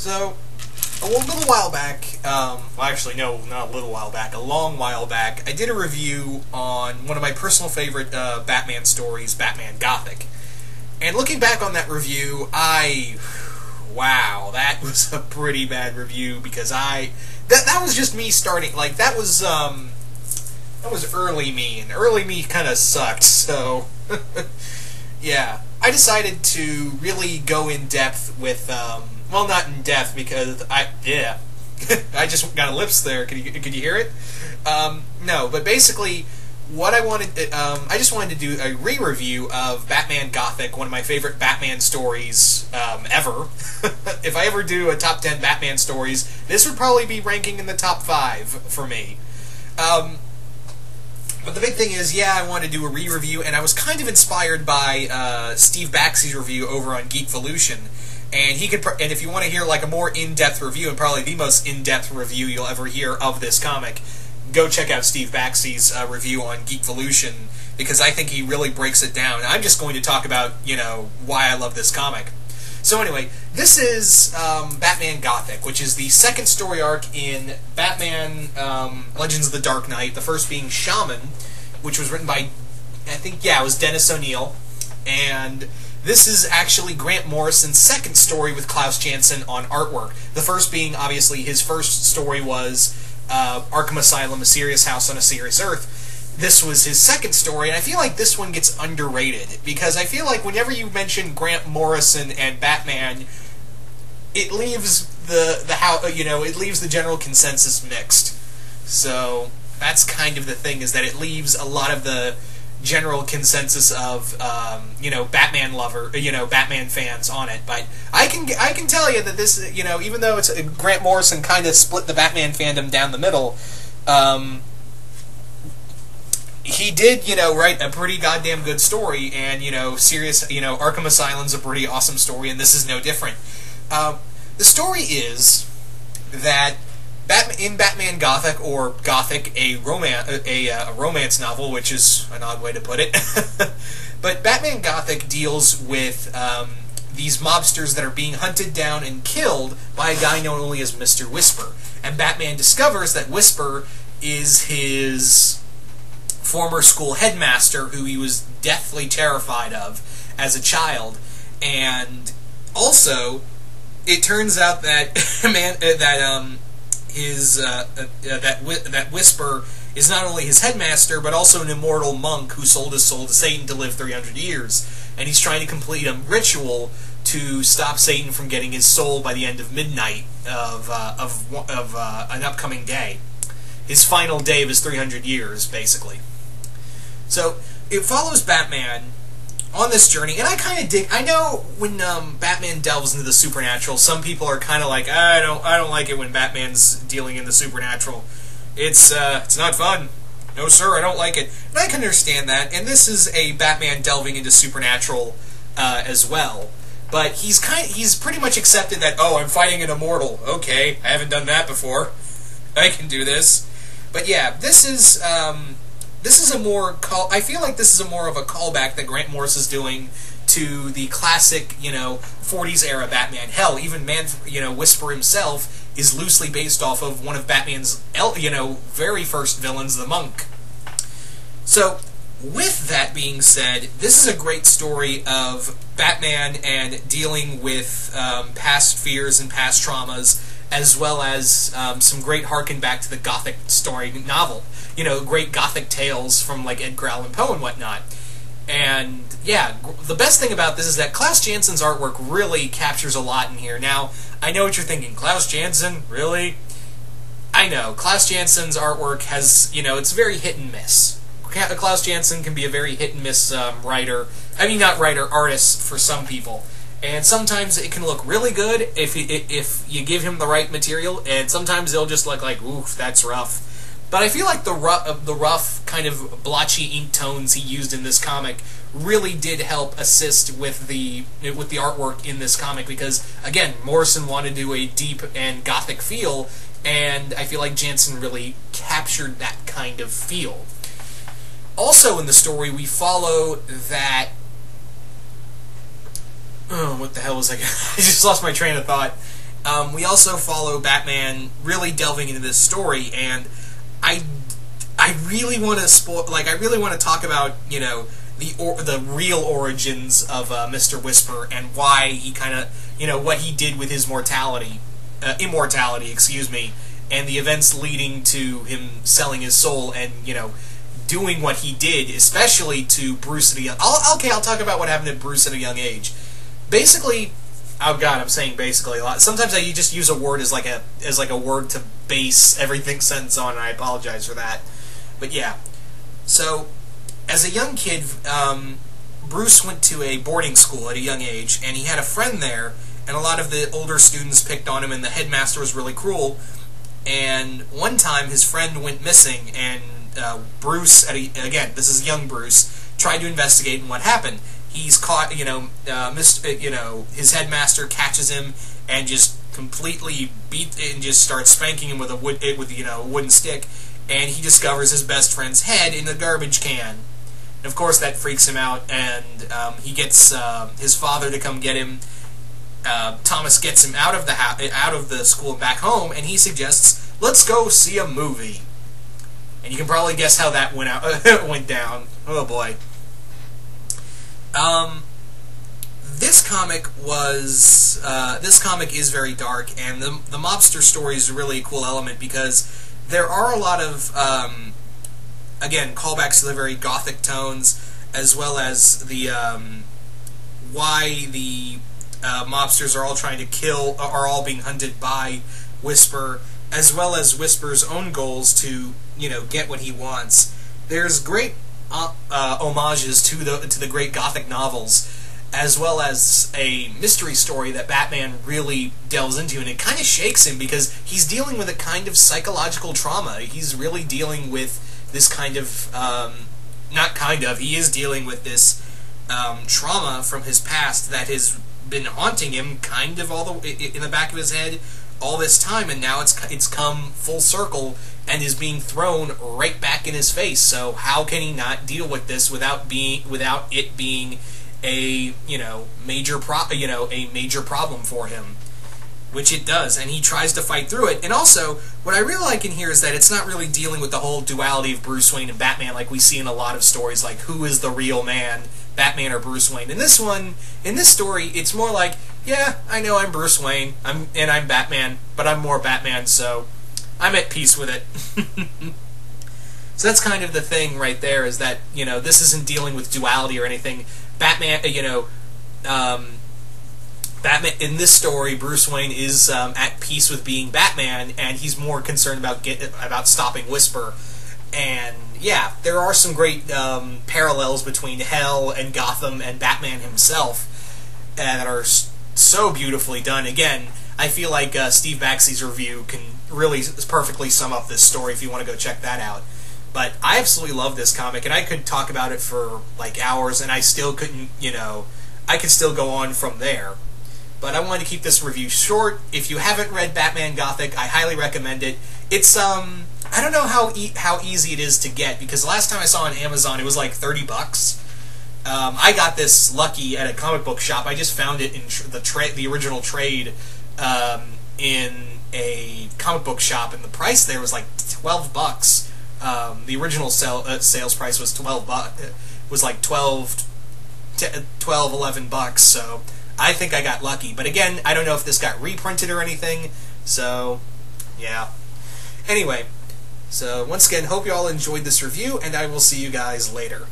So, a little while back, well actually no, not a little while back, a long while back, I did a review on one of my personal favorite Batman stories, Batman Gothic. And looking back on that review, wow, that was a pretty bad review, because that was just me starting, like, that was early me, and early me kind of sucked, so, yeah. I decided to really go in depth with, well, not in depth, because I just got a lips there. Could you hear it? No, but basically, what I wanted, I just wanted to do a re-review of Batman Gothic, one of my favorite Batman stories ever. If I ever do a top 10 Batman stories, this would probably be ranking in the top 5 for me. But the big thing is, yeah, I wanted to do a re-review, and I was kind of inspired by Steve Baxy's review over on Geekvolution. And and if you want to hear like a more in-depth review, and probably the most in-depth review you'll ever hear of this comic, go check out Steve Baxy's review on Geekvolution, because I think he really breaks it down. I'm just going to talk about, you know, why I love this comic. So anyway, this is Batman Gothic, which is the second story arc in Batman Legends of the Dark Knight, the first being Shaman, which was written by, I think, yeah, it was Dennis O'Neil, and this is actually Grant Morrison's second story with Klaus Janson on artwork. The first being, obviously, his first story was Arkham Asylum, A Serious House on a Serious Earth. This was his second story, and I feel like this one gets underrated, because I feel like whenever you mention Grant Morrison and Batman, it leaves it leaves the general consensus mixed. So that's kind of the thing, is that it leaves a lot of the general consensus of Batman fans on it. But I can tell you that this, even though it's Grant Morrison kind of split the Batman fandom down the middle, he did, write a pretty goddamn good story, and, Arkham Asylum's a pretty awesome story, and this is no different. The story is that in Batman Gothic, or Gothic, a romance novel, which is an odd way to put it, but Batman Gothic deals with these mobsters that are being hunted down and killed by a guy known only as Mr. Whisper. And Batman discovers that Whisper is his former school headmaster, who he was deathly terrified of as a child. And also, it turns out that that Whisper is not only his headmaster, but also an immortal monk who sold his soul to Satan to live 300 years. And he's trying to complete a ritual to stop Satan from getting his soul by the end of midnight of an upcoming day. His final day of his 300 years, basically. So, it follows Batman on this journey, and I kind of dig. I know when Batman delves into the supernatural, some people are kind of like, I don't like it when Batman's dealing in the supernatural. It's not fun. No, sir, I don't like it. And I can understand that. And this is a Batman delving into supernatural as well. But he's pretty much accepted that, oh, I'm fighting an immortal. Okay, I haven't done that before. I can do this. But yeah, this is a more I feel like this is a more of a callback that Grant Morris is doing to the classic, 40s era Batman. Hell, even Whisper himself is loosely based off of one of Batman's, very first villains, the Monk. So, with that being said, this is a great story of Batman and dealing with past fears and past traumas, as well as some great harken back to the Gothic story novel. Great Gothic tales from, like, Edgar Allan Poe and whatnot. And, yeah, the best thing about this is that Klaus Janson's artwork really captures a lot in here. Now, I know what you're thinking. Klaus Janson? Really? I know. Klaus Janson's artwork has, it's very hit and miss. Klaus Janson can be a very hit and miss writer. I mean, not writer, artist for some people. And sometimes it can look really good if you give him the right material, and sometimes it'll just look like, oof, that's rough. But I feel like the rough, kind of blotchy ink tones he used in this comic really did help assist with the artwork in this comic, because, again, Morrison wanted to do a deep and Gothic feel, and I feel like Janson really captured that kind of feel. Also in the story, we follow that... Oh, what the hell was I... I just lost my train of thought. We also follow Batman really delving into this story, and I really want to I really want to talk about, you know, the real origins of Mr. Whisper and why he kind of, you know, what he did with his immortality, excuse me, and the events leading to him selling his soul and, you know, doing what he did, especially to Bruce at a young... I'll talk about what happened to Bruce at a young age. Basically, oh god, I'm saying basically a lot. Sometimes I just use a word as like a word to base everything sentence on, and I apologize for that. But yeah, so as a young kid, Bruce went to a boarding school at a young age, and he had a friend there, and a lot of the older students picked on him, and the headmaster was really cruel. And one time, his friend went missing, and Bruce, again, this is young Bruce, tried to investigate what happened. He's caught, his headmaster catches him and just completely just starts spanking him with a wooden stick, and he discovers his best friend's head in a garbage can. And of course, that freaks him out, and he gets his father to come get him. Thomas gets him out of the school and back home, and he suggests, "Let's go see a movie." And you can probably guess how that went down. Oh boy. This comic is very dark, and the mobster story is really a cool element because there are a lot of again, callbacks to the very Gothic tones, as well as the why the mobsters are all trying to kill, are all being hunted by Whisper, as well as Whisper's own goals to, you know, get what he wants. There's great homages to the great Gothic novels, as well as a mystery story that Batman really delves into, and it kind of shakes him because he's dealing with a kind of psychological trauma. He's really dealing with this kind of, he is dealing with this trauma from his past that has been haunting him kind of in the back of his head all this time, and now it's come full circle and is being thrown right back in his face. So how can he not deal with this without it being a major problem for him? Which it does, and he tries to fight through it. And also, what I really like in here is that it's not really dealing with the whole duality of Bruce Wayne and Batman like we see in a lot of stories, like who is the real man, Batman or Bruce Wayne. In this story, it's more like, yeah, I know I'm Bruce Wayne, I'm Batman, but I'm more Batman, so I'm at peace with it. So that's kind of the thing right there, is that, this isn't dealing with duality or anything. Batman, Batman, in this story, Bruce Wayne is at peace with being Batman, and he's more concerned about stopping Whisper. And yeah, there are some great parallels between Hell and Gotham and Batman himself that are so beautifully done. Again, I feel like Steve Baxley's review can really perfectly sum up this story if you want to go check that out. But I absolutely love this comic, and I could talk about it for like hours, and I still couldn't, I could still go on from there. But I wanted to keep this review short. If you haven't read Batman Gothic, I highly recommend it. It's, I don't know how easy it is to get, because the last time I saw it on Amazon, it was like $30. I got this lucky at a comic book shop. I just found it in the original trade in a comic book shop, and the price there was like $12. The original sales price was like 12, 11 bucks, so I think I got lucky. But again, I don't know if this got reprinted or anything, so yeah. Anyway, so once again, hope you all enjoyed this review, and I will see you guys later.